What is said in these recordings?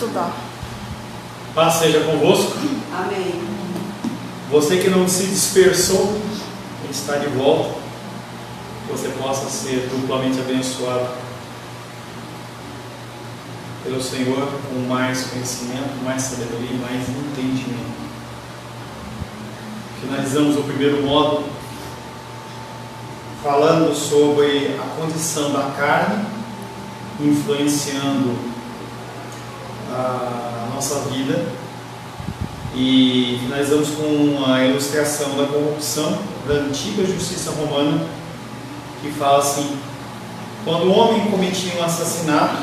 estudar. Paz seja convosco. Amém. Você que não se dispersou, está de volta. Que você possa ser duplamente abençoado pelo Senhor, com mais conhecimento, mais sabedoria e mais entendimento. Finalizamos o primeiro módulo falando sobre a condição da carne influenciando a nossa vida, e finalizamos com a ilustração da corrupção da antiga justiça romana, que fala assim: quando o homem cometia um assassinato,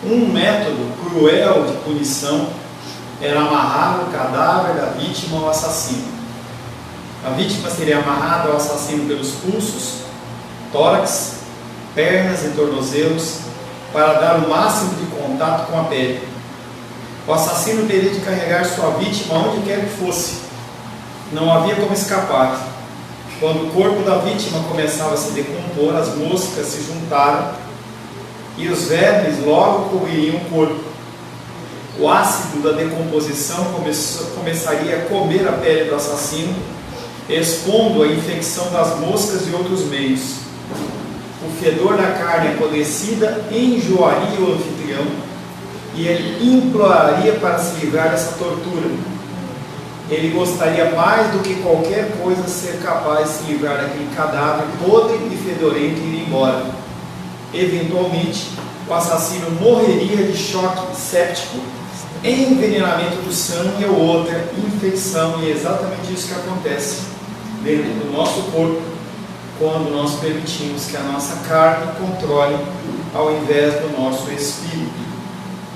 um método cruel de punição era amarrar o cadáver da vítima ao assassino. A vítima seria amarrada ao assassino pelos pulsos, tórax, pernas e tornozelos, para dar o máximo de contato com a pele. O assassino teria de carregar sua vítima onde quer que fosse. Não havia como escapar. Quando o corpo da vítima começava a se decompor, as moscas se juntaram e os vermes logo cobririam o corpo. O ácido da decomposição começaria a comer a pele do assassino, expondo a infecção das moscas e outros meios. O fedor da carne apodrecida enjoaria o anfitrião e ele imploraria para se livrar dessa tortura. Ele gostaria mais do que qualquer coisa ser capaz de se livrar daquele cadáver podre e fedorento e ir embora. Eventualmente, o assassino morreria de choque séptico, envenenamento do sangue ou outra infecção, e é exatamente isso que acontece dentro do nosso corpo quando nós permitimos que a nossa carne controle ao invés do nosso espírito.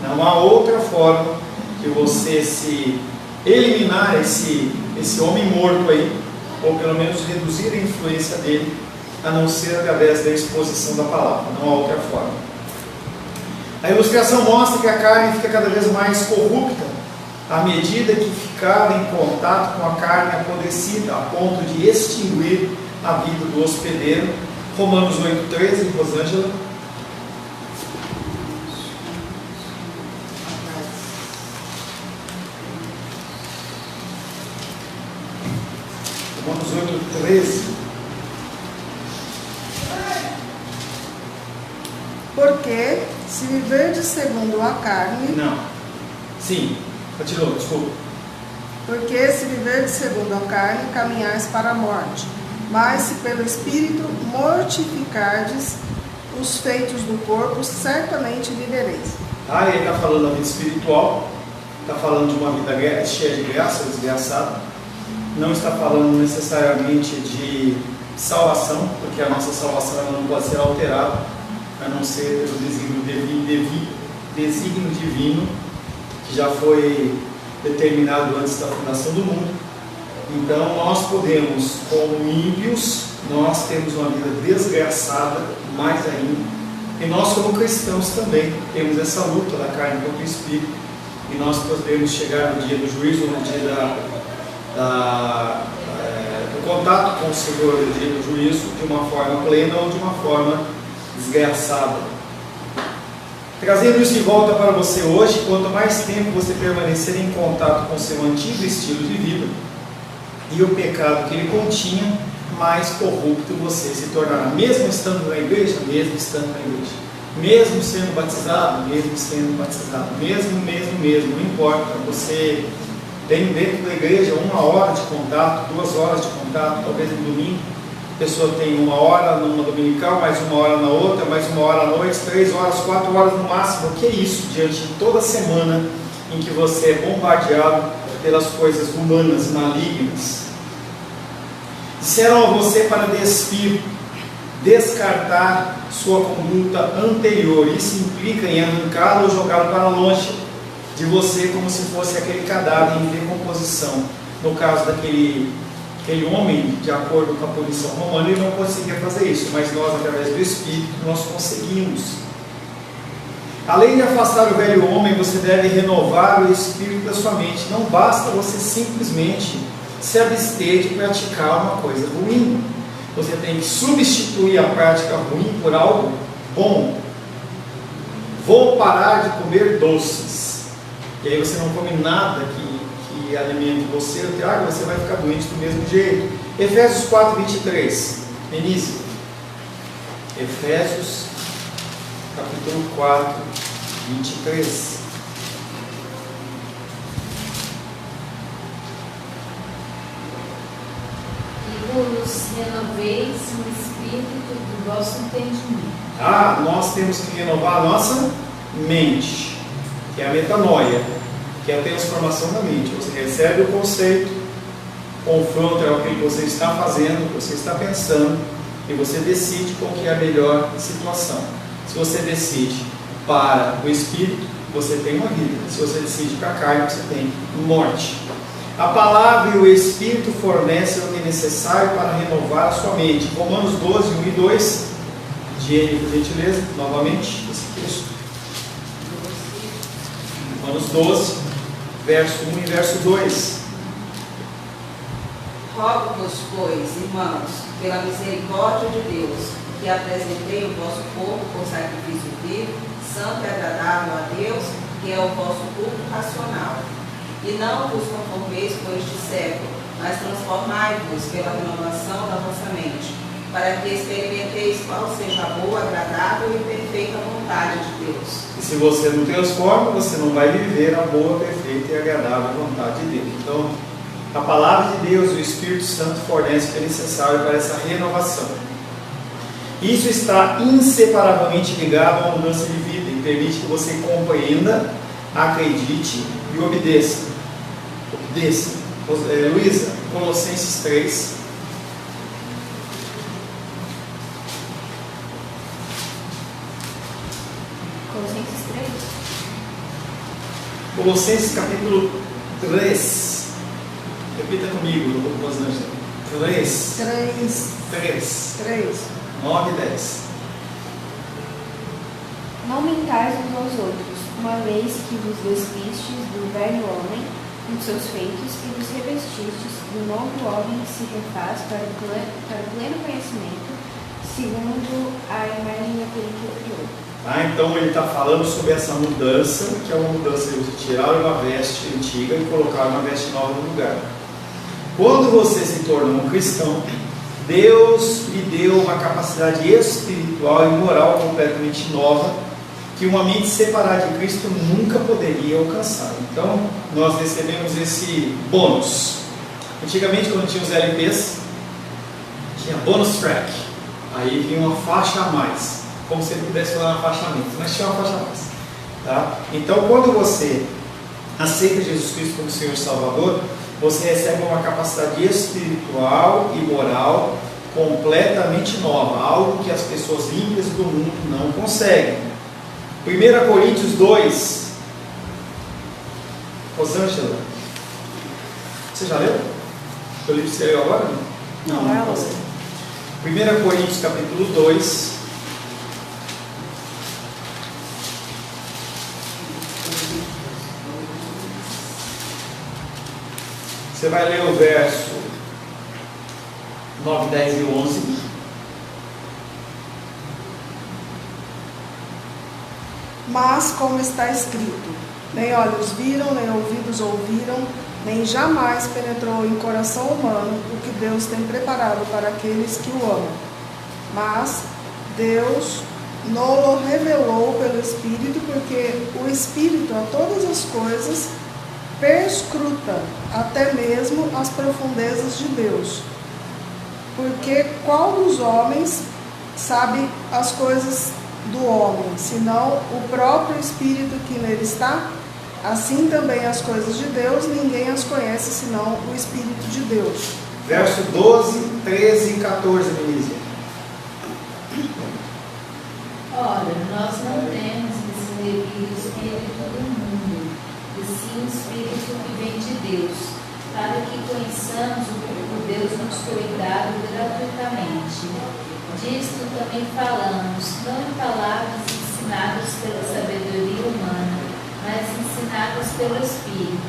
Não há outra forma de você se eliminar esse homem morto aí, ou pelo menos reduzir a influência dele, a não ser através da exposição da palavra. Não há outra forma. A ilustração mostra que a carne fica cada vez mais corrupta à medida que ficava em contato com a carne apodrecida, a ponto de extinguir a vida do hospedeiro. Romanos 8,13, Rosângela. Romanos 8,13. Porque se viverdes segundo a carne... Não. Sim. Continua, desculpa. Porque se viverdes segundo a carne, caminhais para a morte. Mas se pelo Espírito mortificardes os feitos do corpo, certamente vivereis. Ele está falando da vida espiritual, está falando de uma vida cheia de graça, desgraçada. Não está falando necessariamente de salvação, porque a nossa salvação ela não pode ser alterada, a não ser pelo desígnio divino, que já foi determinado antes da fundação do mundo. Então nós podemos, como ímpios, nós temos uma vida desgraçada, mais ainda, e nós como cristãos também temos essa luta da carne contra o espírito, e nós podemos chegar no dia do juízo, no dia do contato com o Senhor, no dia do juízo, de uma forma plena ou de uma forma desgraçada. Trazendo isso de volta para você hoje, quanto mais tempo você permanecer em contato com o seu antigo estilo de vida e o pecado que ele continha, mais corrupto você se tornará, mesmo estando na igreja, mesmo sendo batizado, mesmo, não importa. Você tem dentro da igreja 1 hora de contato, 2 horas de contato, talvez no domingo. A pessoa tem 1 hora numa dominical, mais 1 hora na outra, mais 1 hora à noite, 3 horas, 4 horas no máximo. O que é isso diante de toda semana em que você é bombardeado pelas coisas humanas malignas? Disseram a você para despir, descartar sua conduta anterior. Isso implica em arrancá-lo ou jogá-lo para longe de você, como se fosse aquele cadáver em decomposição. No caso daquele homem, de acordo com a punição romana, ele não conseguia fazer isso, mas nós, através do Espírito, nós conseguimos. Além de afastar o velho homem, você deve renovar o espírito da sua mente. Não basta você simplesmente se abster de praticar uma coisa ruim. Você tem que substituir a prática ruim por algo bom. Vou parar de comer doces. e aí você não come nada que alimente você, o Tiago, você vai ficar doente do mesmo jeito. Efésios 4, 23. Denise. Efésios, capítulo 4, 23. E vos renoveis no espírito do vosso entendimento. Nós temos que renovar a nossa mente, que é a metanoia, que é a transformação da mente. Você recebe o conceito, confronta o que você está fazendo, o que você está pensando, e você decide qual que é a melhor situação. Se você decide para o espírito, você tem uma vida. Se você decide para a carne, você tem morte. A palavra e o espírito fornecem o que é necessário para renovar a sua mente. Romanos 12, 1 e 2. Diene, por gentileza, novamente, esse texto. Romanos 12, verso 1 e verso 2. Rogo-vos, pois, irmãos, pela misericórdia de Deus, que apresentei o vosso corpo por sacrifício vivo, santo e agradável a Deus, que é o vosso culto racional. E não vos conformeis com este século, mas transformai-vos pela renovação da vossa mente, para que experimenteis qual seja a boa, agradável e perfeita vontade de Deus. E se você não transforma, você não vai viver a boa, perfeita e agradável vontade de Deus. Então, a palavra de Deus, o Espírito Santo fornece o que é necessário para essa renovação. Isso está inseparavelmente ligado a uma mudança de vida e permite que você compreenda, acredite e obedeça. Obedeça. Luísa, Colossenses 3. Colossenses 3. Colossenses capítulo 3. Repita comigo, Rosângela. 3. 9 e 10. Não mentais uns aos outros, uma vez que vos despistes do velho homem com seus feitos e vos revestistes do novo homem que se refaz para o pleno conhecimento, segundo a imagem daquele que o criou. Então ele está falando sobre essa mudança, que é uma mudança de tirar uma veste antiga e colocar uma veste nova no lugar. Quando você se torna um cristão, Deus lhe deu uma capacidade espiritual e moral completamente nova, que uma mente separada de Cristo nunca poderia alcançar. Então, nós recebemos esse bônus. Antigamente, quando tinha os LPs, tinha bônus track. Aí vinha uma faixa a mais, como se ele pudesse falar uma faixa a menos, mas tinha uma faixa a mais. Tá? Então, quando você aceita Jesus Cristo como Senhor e Salvador, você recebe uma capacidade espiritual e moral completamente nova, algo que as pessoas ímpias do mundo não conseguem. 1 Coríntios 2. Rosângela, você já leu? O livro que você leu agora? Não, é você. 1 Coríntios capítulo 2. Você vai ler o verso 9, 10 e 11. Mas, como está escrito, nem olhos viram, nem ouvidos ouviram, nem jamais penetrou em coração humano o que Deus tem preparado para aqueles que o amam. Mas Deus nos revelou pelo Espírito, porque o Espírito a todas as coisas perscruta até mesmo as profundezas de Deus. Porque qual dos homens sabe as coisas do homem, senão o próprio Espírito que nele está? Assim também as coisas de Deus, ninguém as conhece, senão o Espírito de Deus. Verso 12, 13 e 14, Denise. Ora, nós não temos recebido o Espírito do mundo, e sim o Espírito que vem de Deus, para que conheçamos o que Deus nos foi dado gratuitamente. Disto também falamos, não em palavras ensinadas pela sabedoria humana, mas ensinadas pelo Espírito,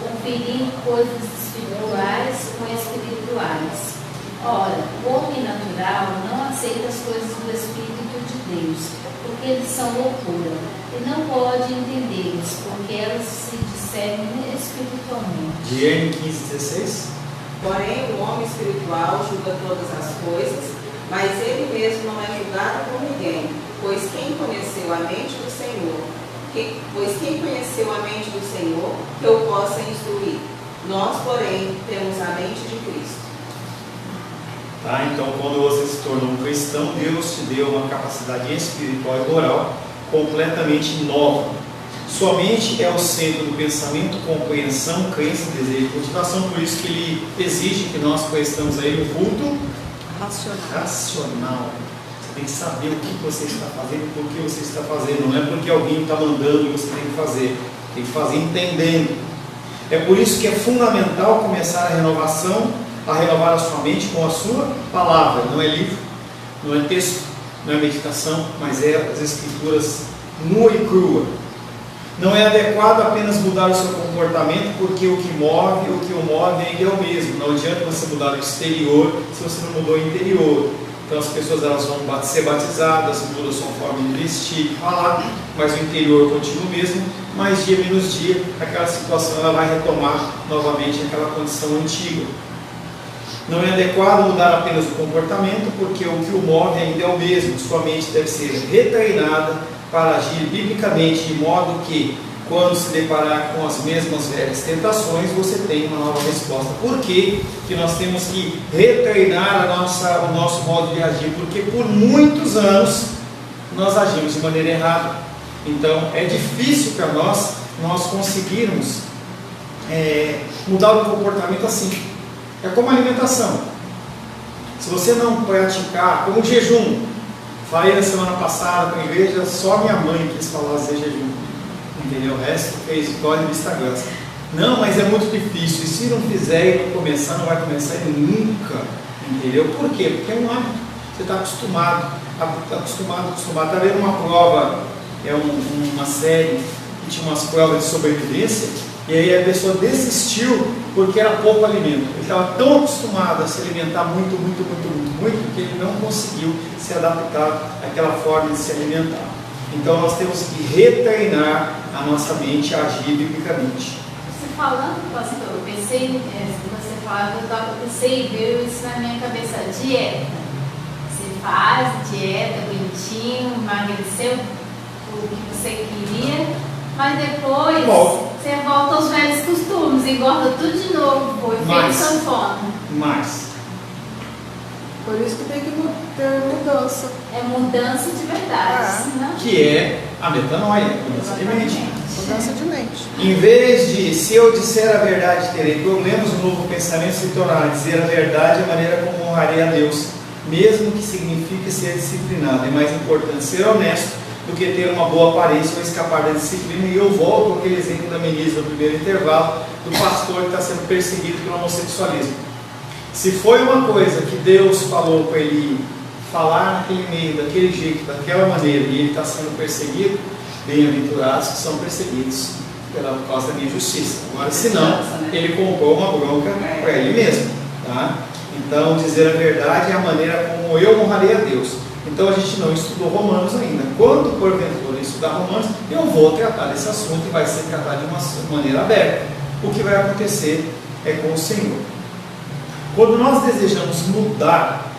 conferindo coisas espirituais com espirituais. Ora, o homem natural não aceita as coisas do Espírito de Deus, porque eles são loucura, e não pode entendê-las, porque elas se discernem espiritualmente. Diane 15:16. Porém, o homem espiritual julga todas as coisas, mas ele mesmo não é julgado por ninguém, pois quem conheceu a mente do Senhor, que o possa instruir. Nós, porém, temos a mente de Cristo. Tá? Então, quando você se tornou um cristão, Deus te deu uma capacidade espiritual e moral completamente nova. Sua mente é o centro do pensamento, compreensão, crença, desejo e motivação. Por isso que ele exige que nós conheçamos aí o culto racional. Você tem que saber o que você está fazendo, por que você está fazendo. Não é porque alguém está mandando e você tem que fazer. Tem que fazer entendendo. É por isso que é fundamental começar a renovação, a renovar a sua mente com a sua palavra. Não é livro, não é texto, não é meditação, mas é as escrituras nua e crua. Não é adequado apenas mudar o seu comportamento, porque o que o move ainda é o mesmo. Não adianta você mudar o exterior se você não mudou o interior. Então as pessoas elas vão ser batizadas, mudam a sua forma de vestir, de falar, mas o interior continua o mesmo. Mas dia menos dia, aquela situação ela vai retomar novamente aquela condição antiga. Não é adequado mudar apenas o comportamento, porque o que o move ainda é o mesmo. Sua mente deve ser retreinada para agir biblicamente, de modo que, quando se deparar com as mesmas velhas tentações, você tem uma nova resposta. Por que nós temos que retreinar o nosso modo de agir? Porque por muitos anos nós agimos de maneira errada. Então é difícil para nós conseguirmos mudar o comportamento assim. É como a alimentação. Se você não praticar, como o jejum, falei na semana passada com a igreja, só minha mãe quis falar de jejum, entendeu? O resto fez glória e vista graça. Não, mas é muito difícil, e se não fizer e não começar, não vai começar nunca, entendeu? Por quê? Porque é um hábito, você está acostumado. Está vendo uma prova, uma série que tinha umas provas de sobrevivência, e aí a pessoa desistiu porque era pouco alimento. Ele estava tão acostumado a se alimentar muito, que ele não conseguiu se adaptar àquela forma de se alimentar. Então nós temos que retreinar a nossa mente a agir biblicamente. Você falando, pastor, eu pensei, você falava, eu pensei e veio isso na minha cabeça, dieta. Você faz dieta bonitinho, emagreceu o que você queria, mas depois você volta aos velhos costumes, engorda tudo de novo, foi feito sanfona. Mas por isso que tem que ter mudança. É mudança de verdade. Que é a metanoia, mudança de mente. Mudança de mente. Em vez de, se eu disser a verdade, terei problemas, o novo pensamento se tornará dizer a verdade, a maneira como honrarei a Deus, mesmo que signifique ser disciplinado. É mais importante ser honesto do que ter uma boa aparência ou escapar da disciplina. E eu volto àquele exemplo da Menise no primeiro intervalo, do pastor que está sendo perseguido pelo homossexualismo. Se foi uma coisa que Deus falou para ele falar naquele meio, daquele jeito, daquela maneira, e ele está sendo perseguido, bem-aventurados que são perseguidos pela causa da minha justiça. Agora, se não, ele comprou uma bronca para ele mesmo. Tá? Então, dizer a verdade é a maneira como eu honrarei a Deus. Então, a gente não estudou Romanos ainda. Quando, porventura, estudar Romanos, eu vou tratar desse assunto e vai ser tratado de uma maneira aberta. O que vai acontecer é com o Senhor. Quando nós desejamos mudar,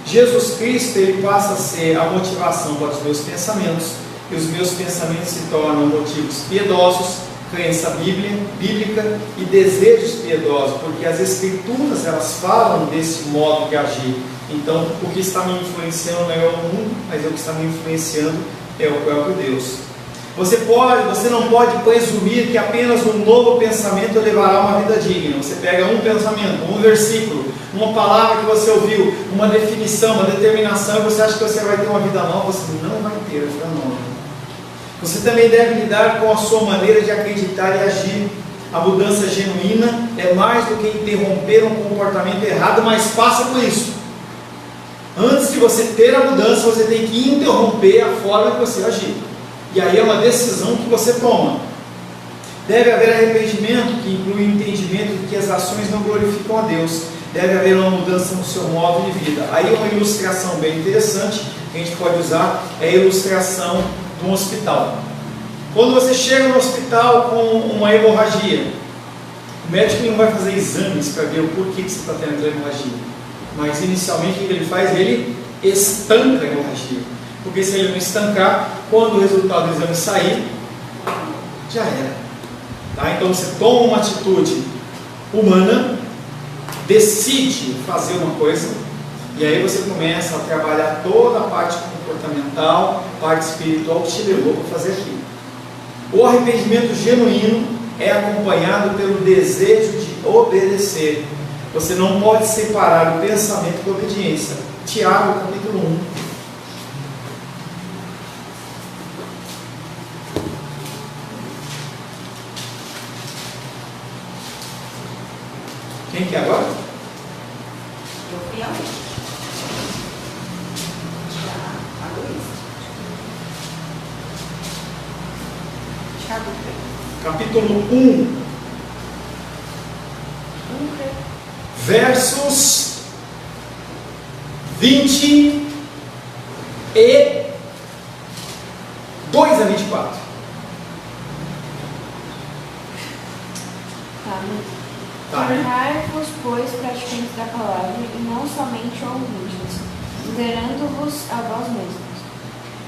Jesus Cristo ele passa a ser a motivação para os meus pensamentos, e os meus pensamentos se tornam motivos piedosos, crença bíblica e desejos piedosos, porque as Escrituras elas falam desse modo de agir. Então, o que está me influenciando não é o mundo, mas o que está me influenciando é o próprio Deus. Você não pode presumir que apenas um novo pensamento levará a uma vida digna. Você pega um pensamento, um versículo, uma palavra que você ouviu, uma definição, uma determinação, e você acha que você vai ter uma vida nova. Você não vai ter a vida nova. Você também deve lidar com a sua maneira de acreditar e agir. A mudança genuína é mais do que interromper um comportamento errado, mas passa por isso. Antes de você ter a mudança, você tem que interromper a forma que você agir. E aí é uma decisão que você toma. Deve haver arrependimento, que inclui o entendimento de que as ações não glorificam a Deus. Deve haver uma mudança no seu modo de vida. Aí uma ilustração bem interessante que a gente pode usar é a ilustração de um hospital. Quando você chega no hospital com uma hemorragia, o médico não vai fazer exames para ver o porquê que você está tendo aquela hemorragia. Mas inicialmente o que ele faz? Ele estanca a hemorragia. Porque se ele não estancar, quando o resultado do exame sair, já era. Tá? Então você toma uma atitude humana, decide fazer uma coisa, e aí você começa a trabalhar toda a parte comportamental, parte espiritual que te levou para fazer aquilo. O arrependimento genuíno é acompanhado pelo desejo de obedecer. Você não pode separar o pensamento da obediência. Tiago, capítulo 1. Quem que é agora? Eu fui a Luísa. Tiago 3. Capítulo 1, versos 22 a 24. Tá, né? Tornai-vos, pois, praticantes da palavra, e não somente ouvintes, liderando-vos a vós mesmos.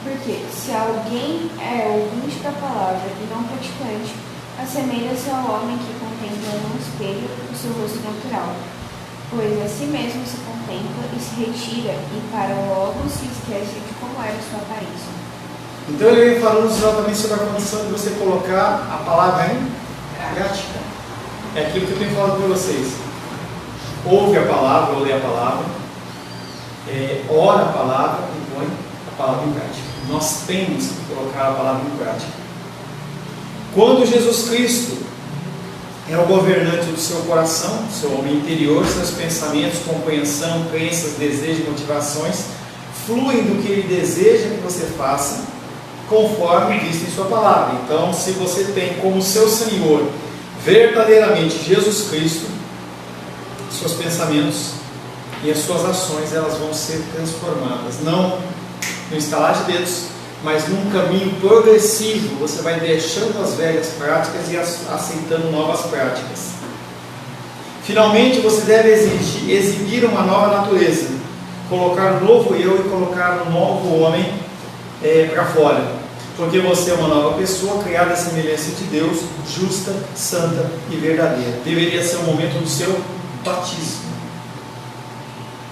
Porque, se alguém é ouvinte da palavra e não praticante, assemelha-se ao homem que contempla num espelho o seu rosto natural, pois a si mesmo se contempla e se retira, e para logo se esquece de como era sua aparência. Então ele vem falando exatamente sobre a condição de você colocar a palavra em prática. É aquilo que eu tenho falado para vocês. Ouve a palavra, ou lê a palavra, ora a palavra e põe a palavra em prática. Nós temos que colocar a palavra em prática. Quando Jesus Cristo é o governante do seu coração, seu homem interior, seus pensamentos, compreensão, crenças, desejos, motivações, fluem do que ele deseja que você faça, conforme visto em sua palavra. Então, se você tem como seu Senhor verdadeiramente Jesus Cristo, seus pensamentos e as suas ações, elas vão ser transformadas, não no estalar de dedos, mas num caminho progressivo. Você vai deixando as velhas práticas e aceitando novas práticas. Finalmente, você deve exibir uma nova natureza, colocar um novo eu e colocar um novo homem para fora. Porque você é uma nova pessoa, criada à semelhança de Deus, justa, santa e verdadeira. Deveria ser o momento do seu batismo.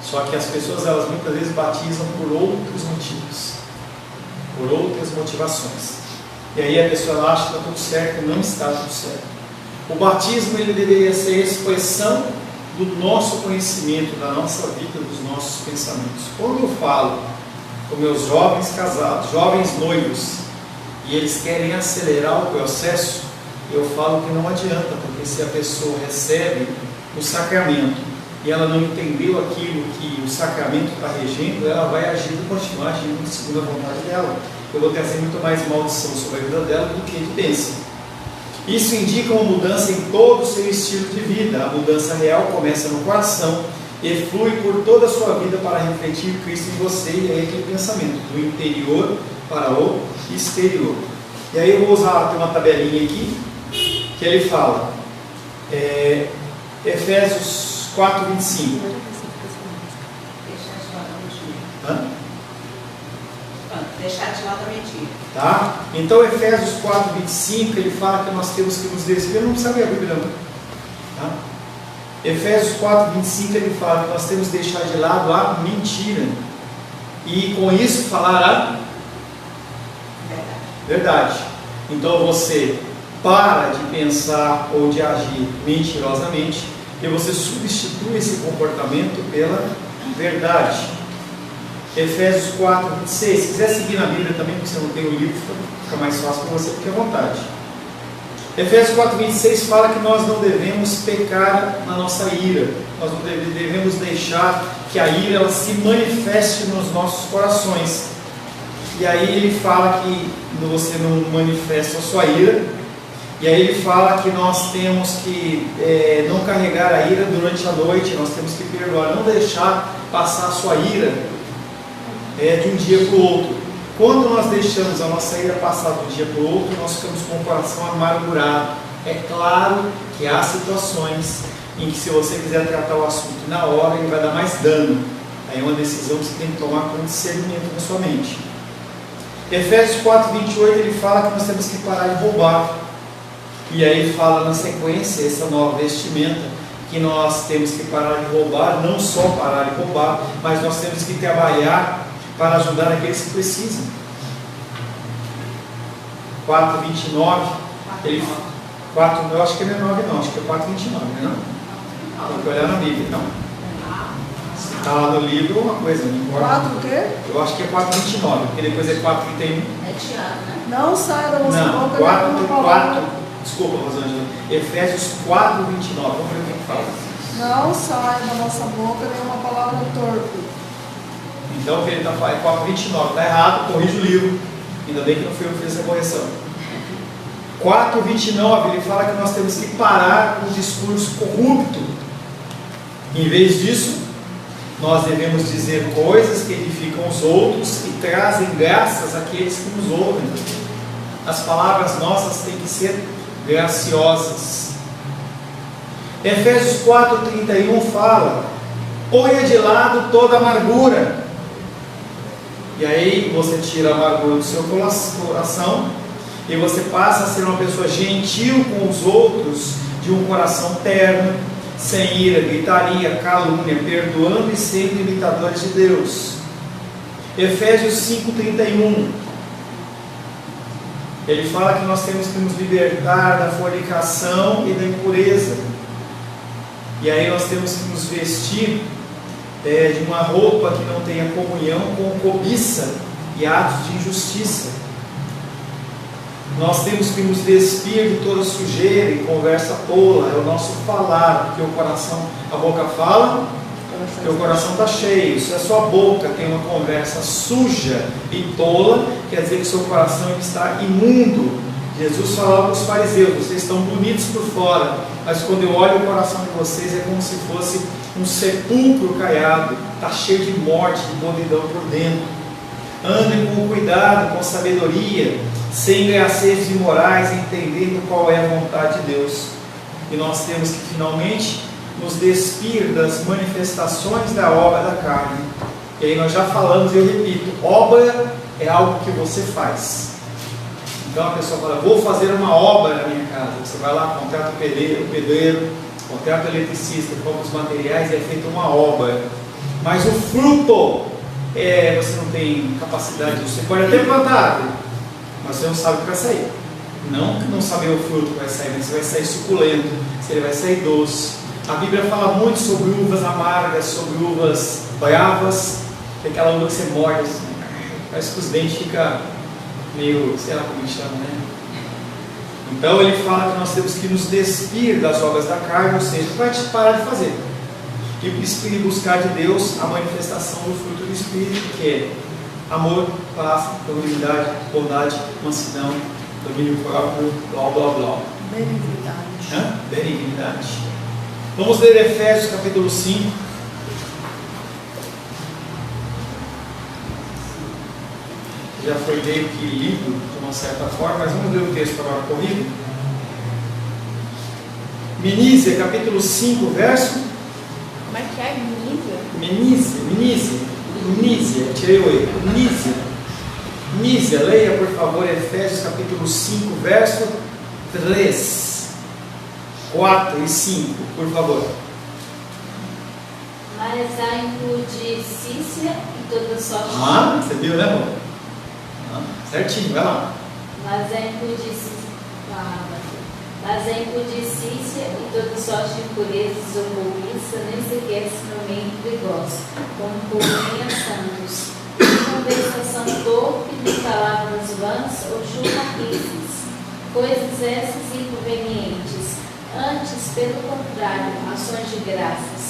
Só que as pessoas, elas muitas vezes batizam por outros motivos, por outras motivações. E aí a pessoa acha que está tudo certo e não está tudo certo. O batismo, ele deveria ser a expressão do nosso conhecimento, da nossa vida, dos nossos pensamentos. Quando eu falo com meus jovens casados, jovens noivos, e eles querem acelerar o processo, eu falo que não adianta, porque se a pessoa recebe o sacramento e ela não entendeu aquilo que o sacramento está regendo, ela vai agir e continuar agindo segundo a vontade dela. Eu vou trazer muito mais maldição sobre a vida dela do que evidência. Isso indica uma mudança em todo o seu estilo de vida. A mudança real começa no coração e flui por toda a sua vida para refletir Cristo em você. E aí aquele pensamento do interior para o exterior. E aí eu vou usar, tem uma tabelinha aqui que ele fala Efésios 4, 25. Deixar de lado a mentira. Tá? Então Efésios 4, 25, ele fala que nós temos que nos desviar. Não precisa ler a Bíblia não. Tá? Efésios 4, 25, ele fala que nós temos que deixar de lado a mentira e com isso falar a verdade. Então você para de pensar ou de agir mentirosamente e você substitui esse comportamento pela verdade. Efésios 4, 26. Se quiser seguir na Bíblia também, porque você não tem o livro, fica mais fácil para você, fique à vontade. Efésios 4, 26 fala que nós não devemos pecar na nossa ira. Nós não devemos deixar que a ira ela se manifeste nos nossos corações. E aí ele fala que você não manifesta a sua ira. E aí ele fala que nós temos que não carregar a ira durante a noite. Nós temos que perdoar, não deixar passar a sua ira de um dia para o outro. Quando nós deixamos a nossa ira passar de um dia para o outro, nós ficamos com o coração amargurado. É claro que há situações em que, se você quiser tratar o assunto na hora, ele vai dar mais dano. Aí é uma decisão que você tem que tomar com discernimento na sua mente. Efésios 4:28, ele fala que nós temos que parar de roubar. E aí fala na sequência, essa nova vestimenta, que nós temos que parar de roubar, não só parar de roubar, mas nós temos que trabalhar para ajudar aqueles que precisam. 4:29, ele 4, eu acho que não é 9 não, acho que é 4:29, né? Não? Tem que olhar na Bíblia, não. Se está lá no livro, uma coisa, não importa. 4 o quê? Eu acho que é 4:29, porque depois é 4:31. É Tiago, né? Não sai da nossa Não, boca 4, nenhuma palavra. desculpa, Rosângela, Efésios 4:29, vamos ver o que fala. Não sai da nossa boca nenhuma palavra torpe. Então o que ele está falando é 4:29, está errado, corrige o livro, ainda bem que não fui eu que fiz essa correção. 4:29, ele fala que nós temos que parar com o discurso corrupto. Em vez disso, nós devemos dizer coisas que edificam os outros e trazem graças àqueles que nos ouvem. As palavras nossas têm que ser graciosas. Efésios 4:31 fala: ponha de lado toda amargura. E aí você tira a amargura do seu coração e você passa a ser uma pessoa gentil com os outros, de um coração terno, sem ira, gritaria, calúnia, perdoando e sendo imitadores de Deus. Efésios 5:31, ele fala que nós temos que nos libertar da fornicação e da impureza. E aí nós temos que nos vestir de uma roupa que não tenha comunhão com cobiça e atos de injustiça. Nós temos que nos despir de toda sujeira e conversa tola, é o nosso falar, porque o coração, a boca fala, porque o coração está cheio. Se a sua boca tem uma conversa suja e tola, quer dizer que o seu coração está imundo. Jesus falava para os fariseus: vocês estão bonitos por fora, mas quando eu olho o coração de vocês é como se fosse um sepulcro caiado, está cheio de morte, de podridão por dentro. Andem com cuidado, com sabedoria, sem engracejos imorais, entendendo qual é a vontade de Deus. E nós temos que finalmente nos despir das manifestações da obra da carne. E aí nós já falamos, e eu repito, obra é algo que você faz. Então a pessoa fala: vou fazer uma obra na minha casa. Você vai lá, contrata o pedreiro, contrata o eletricista, compra os materiais e é feita uma obra. Mas o fruto, você não tem capacidade. Você pode até plantar, mas você não sabe o que vai sair. Não saber o fruto que vai sair, mas se vai sair suculento, se ele vai sair doce. A Bíblia fala muito sobre uvas amargas, sobre uvas bravas, aquela uva que você morde assim, parece que os dentes ficam meio, sei lá como chama, né? Então ele fala que nós temos que nos despir das obras da carne, ou seja, para parar de fazer e buscar de Deus a manifestação do fruto do Espírito, que é amor, paz, tranquilidade, bondade, mansidão, domínio próprio, blá blá blá. Benignidade. Benignidade. Vamos ler Efésios capítulo 5. Já foi meio que lido de uma certa forma, mas vamos ler o texto agora corrido. Minísia, capítulo 5, verso. Como é que é? Minísia? Minísia, tirei o E. Minísia, leia por favor Efésios capítulo 5, verso 3, 4 e 5, por favor. Mas a impudicícia e toda sorte. Você viu, né, amor? Certinho, vai lá. Mas a impudicícia e toda sorte de impurezas ou cobiça nem sequer se nomeiem entre vós, como convém a santos. Conversação torpe, de palavras vãs ou churrasquices, coisas essas inconvenientes. Antes, pelo contrário, ações de graças.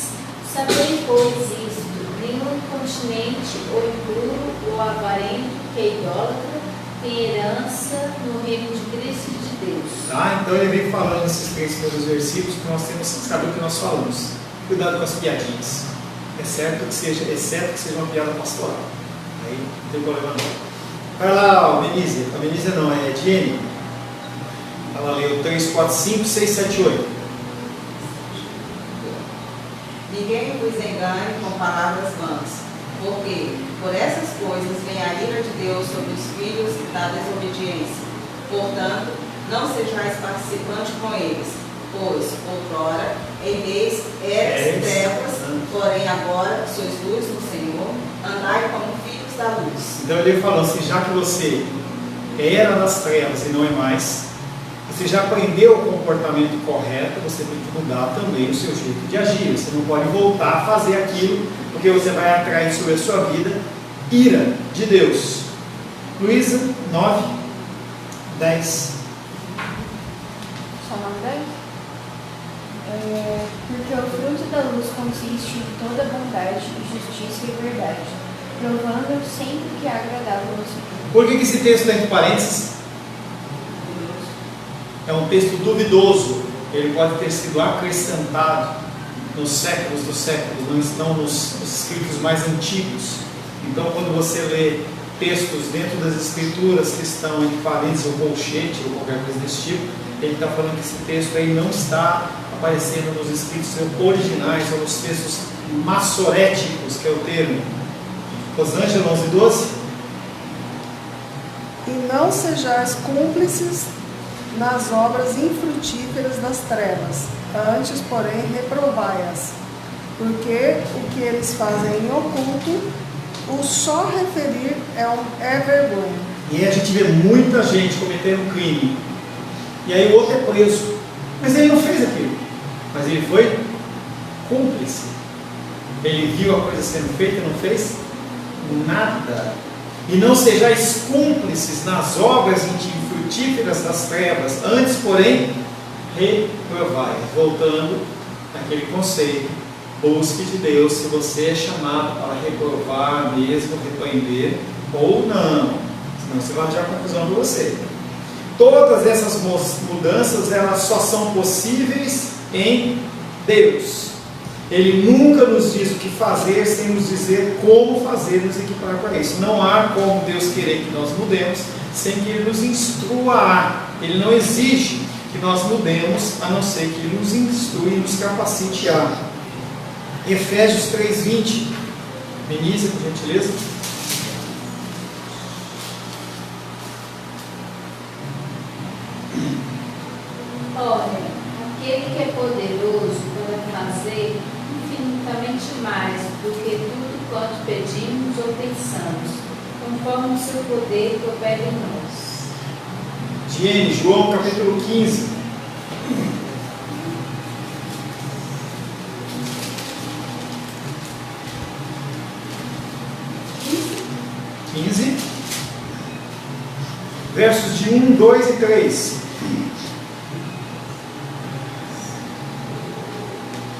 Sabei, pois, isto: nenhum incontinente ou impuro ou avarento que é idólatra tem herança no reino de Cristo e de Deus. Então ele vem falando esses 3 primeiros versículos que nós temos que saber o que nós falamos. Cuidado com as piadinhas. Exceto que seja uma piada pastoral. Aí não tem problema não. Vai lá, Benízia. A Benízia não, é Diene. Ela leu 3, 4, 5, 6, 7, 8. Ninguém vos engane com palavras vãs, porque por essas coisas vem a ira de Deus sobre os filhos da desobediência. Portanto, não sejais participantes com eles, pois outrora em vez eres trevas, porém agora sois luz no Senhor, andai como filhos da luz. Então ele falou assim, já que você era das trevas e não é mais, você já aprendeu o comportamento correto, você tem que mudar também o seu jeito de agir. Você não pode voltar a fazer aquilo, porque você vai atrair sobre a sua vida ira de Deus. Luísa, 9, 10. Só 9, 10? Porque o fruto da luz consiste em toda bondade, justiça e verdade, provando sempre que é agradável ao Senhor. Por que esse texto está entre parênteses? É um texto duvidoso, ele pode ter sido acrescentado nos séculos dos séculos, não estão nos escritos mais antigos. Então, quando você lê textos dentro das escrituras que estão entre parênteses ou colchete ou qualquer coisa desse tipo, ele está falando que esse texto aí não está aparecendo nos escritos originais ou nos textos massoréticos, que é o termo. Rosângela, 11, 12. E não sejais cúmplices nas obras infrutíferas das trevas, antes, porém, reprovai-as, porque o que eles fazem em oculto, o só referir é vergonha. E aí a gente vê muita gente cometendo crime, e aí o outro é preso, mas ele não fez aquilo, mas ele foi cúmplice. Ele viu a coisa sendo feita e não fez nada. E não sejais cúmplices nas obras infrutíferas das trevas, antes, porém, reprovai. Voltando naquele conceito, busque de Deus se você é chamado para reprovar mesmo, repreender ou não, senão você vai gerar confusão para você. Todas essas mudanças, elas só são possíveis em Deus. Ele nunca nos diz o que fazer sem nos dizer como fazer, nos equipar para isso. Não há como Deus querer que nós mudemos sem que Ele nos instrua. Ele não exige que nós mudemos, a não ser que Ele nos instrui e nos capacite a. Efésios 3:20. Benícia, por gentileza. Olha, aquele que é poderoso para fazer infinitamente mais do que tudo quanto pedimos ou pensamos, conforme o seu poder que opera em nós. Diene, João capítulo 15. Versos de 1, 2 e 3.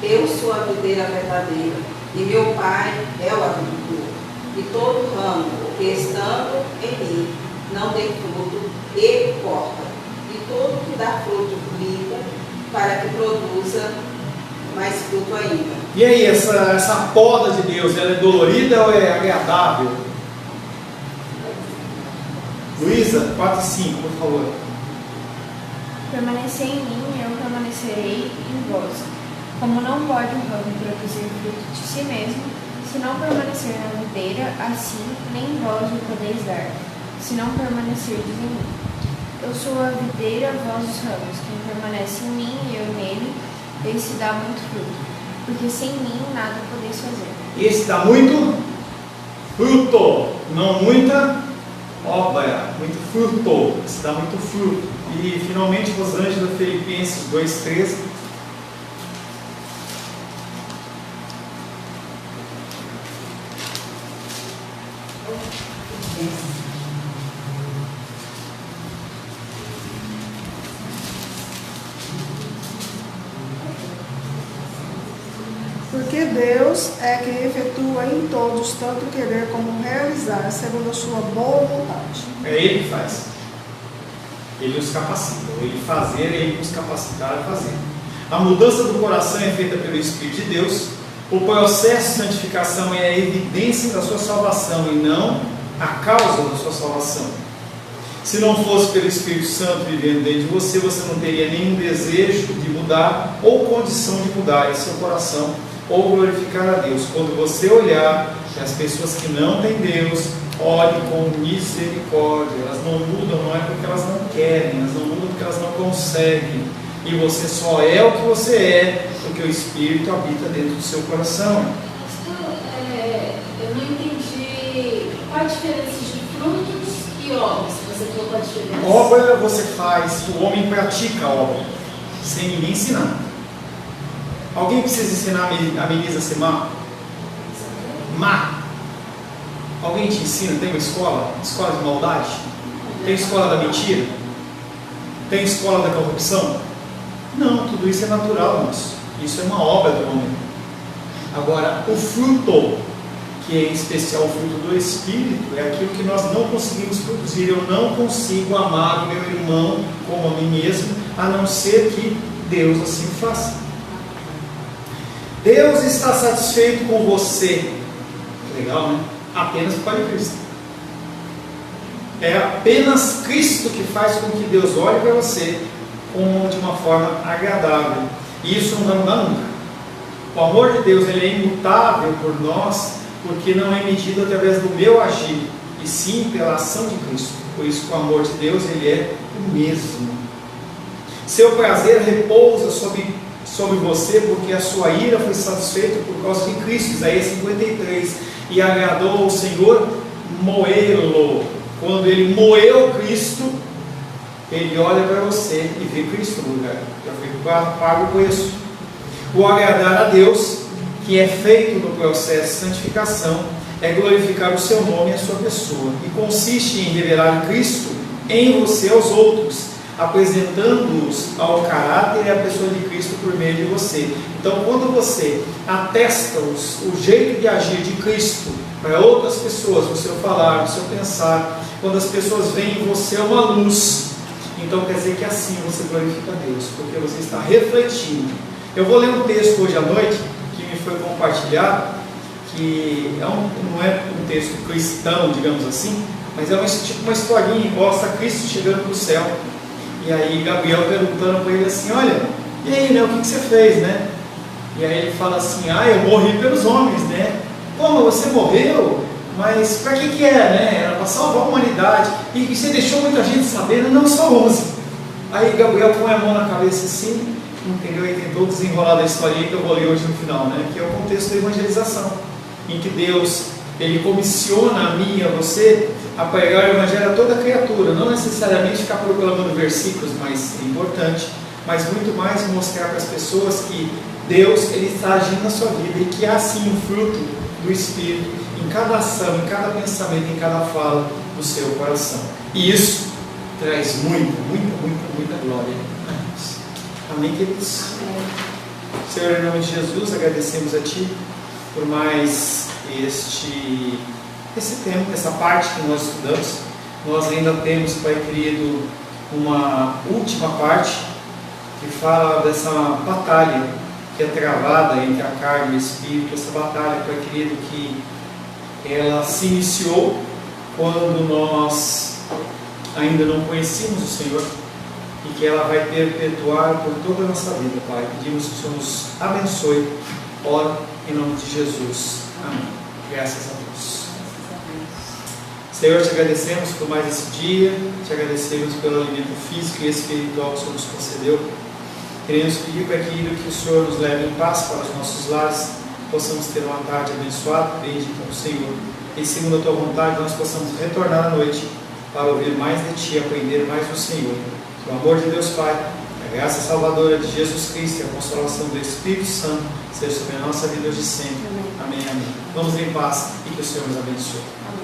Eu sou a videira verdadeira, e meu Pai é o agricultor. E todo ramo que estando em mim não tem fruto, ele corta. E todo que dá fruto, limpa, para que produza mais fruto ainda. E aí, essa poda de Deus, ela é dolorida ou é agradável? Luísa, 4 e 5, por favor. Permanecer em mim, eu permanecerei em vós. Como não pode um ramo produzir fruto de si mesmo, se não permanecer na videira, assim nem vós o podeis dar, se não permanecerdes em mim. Eu sou a videira, vós os ramos. Quem permanece em mim e eu nele, esse dá muito fruto, porque sem mim nada podeis fazer. Esse dá muito fruto, não muita obra, muito fruto. Esse dá muito fruto. E finalmente, Rosângela, Filipenses 2:13. Porque Deus é quem efetua em todos tanto querer como realizar, segundo a sua boa vontade. É Ele que faz. Ele nos capacita. Ele fazer, Ele nos capacitar a fazer. A mudança do coração é feita pelo Espírito de Deus. O processo de santificação é a evidência da sua salvação e não a causa da sua salvação. Se não fosse pelo Espírito Santo vivendo dentro de você, você não teria nenhum desejo de mudar ou condição de mudar em seu coração ou glorificar a Deus. Quando você olhar as pessoas que não têm Deus, olhe com misericórdia. Elas não mudam, não é porque elas não querem, elas não mudam porque elas não conseguem. E você só é o que você é porque o Espírito habita dentro do seu coração. Eu não entendi qual a diferença de frutos e obras. Você falou qual a diferença? Obra você faz, o homem pratica a obra, sem ninguém ensinar. Alguém precisa ensinar a Melisa a ser má? Má. Alguém te ensina? Tem uma escola? Escola de maldade? Tem escola da mentira? Tem escola da corrupção? Não, tudo isso é natural, moço. Isso é uma obra do homem. Agora, o fruto, que é em especial o fruto do Espírito, é aquilo que nós não conseguimos produzir. Eu não consigo amar o meu irmão como a mim mesmo, a não ser que Deus assim o faça. Deus está satisfeito com você. Legal, né? Apenas por causa de Cristo. É apenas Cristo que faz com que Deus olhe para você de uma forma agradável. E isso não vai mudar nunca. O amor de Deus, ele é imutável por nós, porque não é medido através do meu agir, e sim pela ação de Cristo. Por isso que o amor de Deus, ele é o mesmo. Seu prazer repousa sobre você, porque a sua ira foi satisfeita por causa de Cristo. Isaías 53. E agradou ao Senhor moê-lo. Quando ele moeu Cristo, ele olha para você e vê Cristo no lugar. Já foi pago o preço. O agradar a Deus, que é feito no processo de santificação, é glorificar o seu nome e a sua pessoa. E consiste em revelar Cristo em você aos outros, apresentando-os ao caráter e à pessoa de Cristo por meio de você. Então, quando você atesta o jeito de agir de Cristo para outras pessoas, no seu falar, no seu pensar, quando as pessoas veem em você uma luz, então quer dizer que assim você glorifica a Deus, porque você está refletindo. Eu vou ler um texto hoje à noite que me foi compartilhado, que não é um texto cristão, digamos assim, mas é tipo uma historinha, mostra Cristo chegando no céu. E aí Gabriel perguntando para ele assim, olha, e aí, né, o que você fez, né? E aí ele fala assim, eu morri pelos homens, né? Como, você morreu? Mas para que é, né? Era para salvar a humanidade. E você deixou muita gente sabendo, não só 11. Aí Gabriel põe a mão na cabeça assim, entendeu? E tentou desenrolar da historinha que eu vou ler hoje no final, né? Que é o contexto da evangelização, em que Deus, ele comissiona a mim e a você a pregar o evangelho a toda criatura, não necessariamente ficar proclamando versículos, mas é importante, mas muito mais mostrar para as pessoas que Deus, ele está agindo na sua vida e que há sim um fruto do Espírito em cada ação, em cada pensamento, em cada fala do seu coração. E isso traz muita glória a Deus. Amém, queridos? Senhor, em nome de Jesus, agradecemos a Ti por mais esse tempo, essa parte que nós estudamos. Nós ainda temos, Pai querido, uma última parte que fala dessa batalha que é travada entre a carne e o Espírito, essa batalha, Pai querido, que ela se iniciou quando nós ainda não conhecíamos o Senhor e que ela vai perpetuar por toda a nossa vida, Pai. Pedimos que o Senhor nos abençoe. Ora em nome de Jesus. Amém. Graças a Deus. Senhor, te agradecemos por mais esse dia, te agradecemos pelo alimento físico e espiritual que o Senhor nos concedeu. Queremos pedir para que o Senhor nos leve em paz para os nossos lares, possamos ter uma tarde abençoada, bendita ao Senhor, e segundo a Tua vontade nós possamos retornar à noite para ouvir mais de Ti, aprender mais do Senhor. Que o amor de Deus Pai, a graça salvadora de Jesus Cristo e a consolação do Espírito Santo seja sobre a nossa vida hoje e sempre. Amém, amém. Vamos em paz e que o Senhor nos abençoe. Amém.